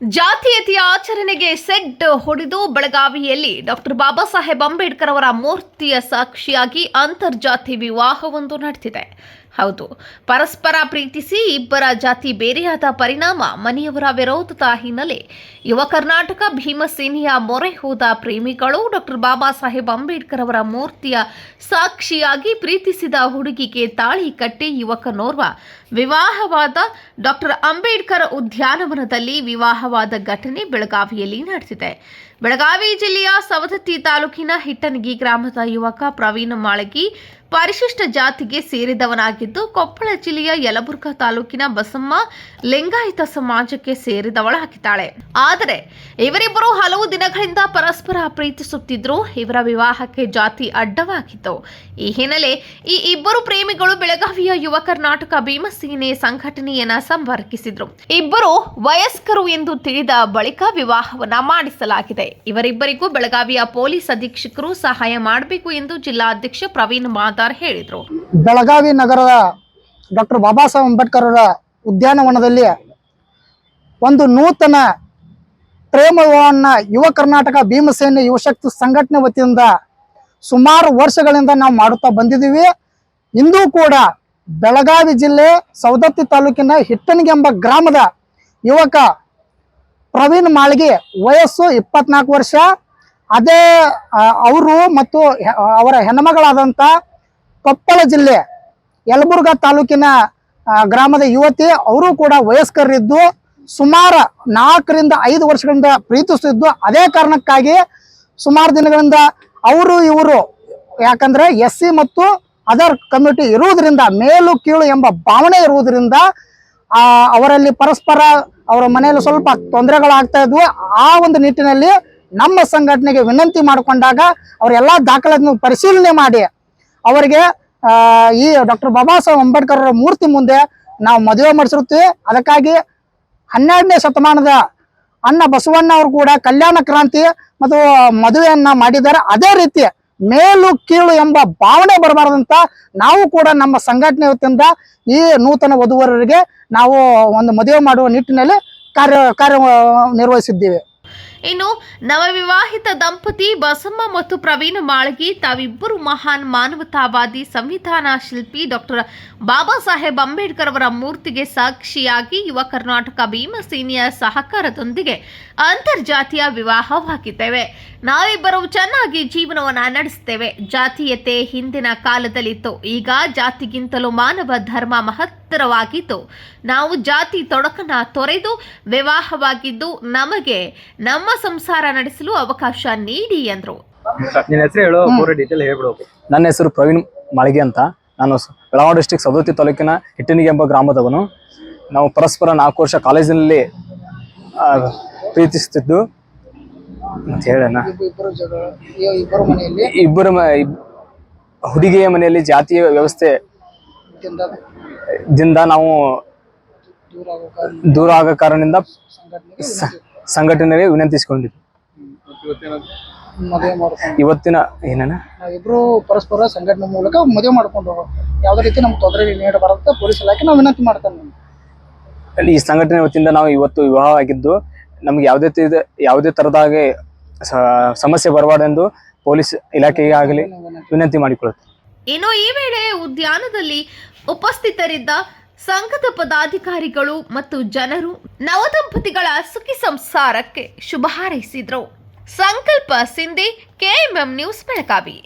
ಜಾತೀಯತೆಯ ಆಚರಣೆಗೆ ಸೆಡ್ ಹೊಡೆದು ಬೆಳಗಾವಿಯಲ್ಲಿ ಡಾಕ್ಟರ್ ಬಾಬಾ ಸಾಹೇಬ್ ಅಂಬೇಡ್ಕರ್ ಅವರ ಮೂರ್ತಿಯ ಸಾಕ್ಷಿಯಾಗಿ ಅಂತರ್ಜಾತಿ ವಿವಾಹವೊಂದು ನಡೆದಿದೆ. ಹೌದು, ಪರಸ್ಪರ ಪ್ರೀತಿಸಿ ಇಬ್ಬರ ಜಾತಿ ಬೇರೆಯಾದ ಪರಿಣಾಮ ಮನೆಯವರ ವಿರೋಧದ ಹಿನ್ನೆಲೆ ಯುವ ಕರ್ನಾಟಕ ಭೀಮಸೇನೆಯ ಮೊರೆ ಹೋದ ಪ್ರೇಮಿಗಳು ಡಾಕ್ಟರ್ ಬಾಬಾ ಸಾಹೇಬ್ ಅಂಬೇಡ್ಕರ್ ಅವರ ಮೂರ್ತಿಯ ಸಾಕ್ಷಿಯಾಗಿ ಪ್ರೀತಿಸಿದ ಹುಡುಗಿಗೆ ತಾಳಿ ಕಟ್ಟಿ ಯುವಕನೋರ್ವ ವಿವಾಹವಾದ ಡಾಕ್ಟರ್ ಅಂಬೇಡ್ಕರ್ ಉದ್ಯಾನವನದಲ್ಲಿ ವಿವಾಹವಾದ ಘಟನೆ ಬೆಳಗಾವಿಯಲ್ಲಿ ನಡೆದಿದೆ. ಬೆಳಗಾವಿ ಜಿಲ್ಲೆಯ ಸವದತ್ತಿ ತಾಲೂಕಿನ ಹಿಟ್ಟನಗಿ ಗ್ರಾಮದ ಯುವಕ ಪ್ರವೀಣ್ ಮಾಳಗಿ ಪರಿಶಿಷ್ಟ ಜಾತಿಗೆ ಸೇರಿದವನಾಗಿದ್ದು, ಕೊಪ್ಪಳ ಜಿಲ್ಲೆಯ ಯಲಬುರ್ಗಾ ತಾಲೂಕಿನ ಬಸಮ್ಮ ಲಿಂಗಾಯತ ಸಮಾಜಕ್ಕೆ ಸೇರಿದವಳಾಗಿದ್ದಾಳೆ. ಆದರೆ ಇವರಿಬ್ಬರು ಹಲವು ದಿನಗಳಿಂದ ಪರಸ್ಪರ ಪ್ರೀತಿಸುತ್ತಿದ್ರು. ಇವರ ವಿವಾಹಕ್ಕೆ ಜಾತಿ ಅಡ್ಡವಾಗಿತ್ತು. ಈ ಹಿನ್ನೆಲೆ ಈ ಇಬ್ಬರು ಪ್ರೇಮಿಗಳು ಬೆಳಗಾವಿಯ ಯುವ ಕರ್ನಾಟಕ ಭೀಮಸೇನೆ ಸಂಘಟನೆಯನ್ನ ಸಂಪರ್ಕಿಸಿದ್ರು. ಇಬ್ಬರು ವಯಸ್ಕರು ಎಂದು ತಿಳಿದ ಬಳಿಕ ವಿವಾಹವನ್ನ ಮಾಡಿಸಲಾಗಿದೆ. ಇವರಿಬ್ಬರಿಗೂ ಬೆಳಗಾವಿಯ ಪೊಲೀಸ್ ಅಧೀಕ್ಷಕರು ಸಹಾಯ ಮಾಡಬೇಕು ಎಂದು ಜಿಲ್ಲಾಧ್ಯಕ್ಷ ಪ್ರವೀಣ್ ಮಾದಾರ್ ಹೇಳಿದರು. ಬೆಳಗಾವಿ ನಗರದ ಡಾಕ್ಟರ್ ಬಾಬಾ ಸಾಹೇಬ್ ಅಂಬೇಡ್ಕರ್ ಅವರ ಉದ್ಯಾನವನದಲ್ಲಿ ಒಂದು ನೂತನ ಪ್ರೇಮವನ್ನ ಯುವ ಕರ್ನಾಟಕ ಭೀಮಸೇನೆ ಯುವಶಕ್ತಿ ಸಂಘಟನೆ ವತಿಯಿಂದ ಸುಮಾರು ವರ್ಷಗಳಿಂದ ನಾವು ಮಾಡುತ್ತಾ ಬಂದಿದ್ದೀವಿ. ಇಂದು ಕೂಡ ಬೆಳಗಾವಿ ಜಿಲ್ಲೆ ಸವದತ್ತಿ ತಾಲೂಕಿನ ಹಿಟ್ಟನಗಿ ಎಂಬ ಗ್ರಾಮದ ಯುವಕ ಪ್ರವೀಣ್ ಮಾಳ್ಗಿ ವಯಸ್ಸು 24 ವರ್ಷ. ಅದೇ ಅವರು ಮತ್ತು ಅವರ ಹೆಣ್ಣುಮಗಳಾದಂಥ ಕೊಪ್ಪಳ ಜಿಲ್ಲೆ ಯಲಬುರ್ಗಾ ತಾಲೂಕಿನ ಗ್ರಾಮದ ಯುವತಿ, ಅವರು ಕೂಡ ವಯಸ್ಕರಿದ್ದು ಸುಮಾರು 4 ರಿಂದ 5 ವರ್ಷಗಳಿಂದ ಪ್ರೀತಿಸುತ್ತಿದ್ದು. ಅದೇ ಕಾರಣಕ್ಕಾಗಿ ಸುಮಾರು ದಿನಗಳಿಂದ ಅವರು ಇವರು ಯಾಕಂದ್ರೆ SC ಮತ್ತು ಅದರ್ ಕಮ್ಯುನಿಟಿ ಇರುವುದರಿಂದ, ಮೇಲು ಕೀಳು ಎಂಬ ಭಾವನೆ ಇರುವುದರಿಂದ ಅವರಲ್ಲಿ ಪರಸ್ಪರ ಅವರ ಮನೆಯಲ್ಲಿ ಸ್ವಲ್ಪ ತೊಂದರೆಗಳಾಗ್ತಾ ಇದ್ವು. ಆ ಒಂದು ನಿಟ್ಟಿನಲ್ಲಿ ನಮ್ಮ ಸಂಘಟನೆಗೆ ವಿನಂತಿ ಮಾಡಿಕೊಂಡಾಗ ಅವರೆಲ್ಲ ದಾಖಲೆಯನ್ನು ಪರಿಶೀಲನೆ ಮಾಡಿ ಅವರಿಗೆ ಈ ಡಾಕ್ಟರ್ ಬಾಬಾ ಸಾಹೇಬ್ ಅಂಬೇಡ್ಕರ್ ಅವರ ಮೂರ್ತಿ ಮುಂದೆ ನಾವು ಮದುವೆ ಮಾಡಿಸಿರುತ್ತೀವಿ. ಅದಕ್ಕಾಗಿ 12ನೇ ಶತಮಾನದ ಅಣ್ಣ ಬಸವಣ್ಣ ಅವರು ಕೂಡ ಕಲ್ಯಾಣ ಕ್ರಾಂತಿ ಮತ್ತು ಮದುವೆಯನ್ನ ಮಾಡಿದ್ದಾರೆ. ಅದೇ ರೀತಿ ಮೇಲು ಕೀಳು ಎಂಬ ಭಾವನೆ ಬರಬಾರದಂತ ನಾವು ಕೂಡ ನಮ್ಮ ಸಂಘಟನೆ ವತಿಯಿಂದ ಈ ನೂತನ ವಧುವರರಿಗೆ ನಾವು ಒಂದು ಮದುವೆ ಮಾಡುವ ನಿಟ್ಟಿನಲ್ಲಿ ಕಾರ್ಯ ನಿರ್ವಹಿಸಿದ್ದೀವಿ. ಇನ್ನು ನವವಿವಾಹಿತ ದಂಪತಿ ಬಸಮ್ಮ ಮತ್ತು ಪ್ರವೀಣ್ ಮಾಳ್ಗಿ ತಾವಿಬ್ಬರು ಮಹಾನ್ ಮಾನವತಾವಾದಿ ಸಂವಿಧಾನ ಶಿಲ್ಪಿ ಡಾಕ್ಟರ್ ಬಾಬಾ ಸಾಹೇಬ್ ಅಂಬೇಡ್ಕರ್ ಅವರ ಮೂರ್ತಿಗೆ ಸಾಕ್ಷಿಯಾಗಿ ಯುವ ಕರ್ನಾಟಕ ಭೀಮಸೇನೆಯ ಸಹಕಾರದೊಂದಿಗೆ ಅಂತರ್ಜಾತೀಯ ವಿವಾಹವಾಗಿದ್ದೇವೆ. ನಾವಿಬ್ಬರು ಚೆನ್ನಾಗಿ ಜೀವನವನ್ನ ನಡೆಸುತ್ತೇವೆ. ಜಾತೀಯತೆ ಹಿಂದಿನ ಕಾಲದಲ್ಲಿತ್ತು. ಈಗ ಜಾತಿಗಿಂತಲೂ ಮಾನವ ಧರ್ಮ ಮಹತ್ತರವಾಗಿದ್ದು, ನಾವು ಜಾತಿ ತೊಡಕನ್ನ ತೊರೆದು ವಿವಾಹವಾಗಿದ್ದು ನಮಗೆ ನಮ್ಮ ಸಂಸಾರ ನಡೆಸಲು ಅವಕಾಶ ನೀಡಿ ಎಂದರು. ನನ್ನ ಹೆಸರು ಪ್ರವೀಣ್ ಮಾಳ್ಗಿ ಅಂತ. ನಾನು ಬೆಳಗಾವಿ ಡಿಸ್ಟ್ರಿಕ್ಟ್ ಸವದತ್ತಿ ತಾಲೂಕಿನ ಹಿಟ್ಟನಗಿ ಎಂಬ ಗ್ರಾಮದವನು. ನಾವು ಪರಸ್ಪರ 4 ವರ್ಷ ಕಾಲೇಜಿನಲ್ಲಿ ಪ್ರೀತಿಸುತ್ತಿದ್ದು ಹೇಳೋಣ. ಇಬ್ಬರು ಹುಡುಗಿಯ ಮನೆಯಲ್ಲಿ ಜಾತಿಯ ವ್ಯವಸ್ಥೆ ದಿಂದ ನಾವು ದೂರ ಆಗೋ ಕಾರಣದಿಂದ ಸಂಘಟನೆಗೆ ವಿನಂತಿಸಿಕೊಂಡಿದ್ವಿ. ಇವತ್ತಿನ ಏನೇನ ಇಬ್ರು ಪರಸ್ಪರ ಸಂಘಟನೆ ಮೂಲಕ ಮದುವೆ ಮಾಡ್ಕೊಂಡು ಯಾವುದೇ ರೀತಿ ನಮ್ಗೆ ತೊಂದರೆ ನೀಡಬಾರದು ಪೊಲೀಸ್ ಇಲಾಖೆ ನಾವು ವಿನಂತಿ ಮಾಡ್ತೇನೆ. ಈ ಸಂಘಟನೆ ವತಿಯಿಂದ ನಾವು ಇವತ್ತು ವಿವಾಹ ಆಗಿದ್ದು ನಮ್ಗೆ ಯಾವುದೇ ತರದಾಗಿ ಸಮಸ್ಯೆ ಬರಬಾರ್ದೆಂದು ಪೊಲೀಸ್ ಇಲಾಖೆಗೆ ಆಗಲಿ ವಿನಂತಿ ಮಾಡಿಕೊಳ್ಳುತ್ತೆ. ಇನ್ನು ಈ ವೇಳೆ ಉದ್ಯಾನದಲ್ಲಿ ಉಪಸ್ಥಿತರಿದ್ದ ಸಂಘದ ಪದಾಧಿಕಾರಿಗಳು ಮತ್ತು ಜನರು ನವದಂಪತಿಗಳ ಸುಖಿ ಸಂಸಾರಕ್ಕೆ ಶುಭ ಹಾರೈಸಿದ್ರು. ಸಂಕಲ್ಪ ಸಿಂಧೆ, KMM ನ್ಯೂಸ್, ಬೆಳಗಾವಿ.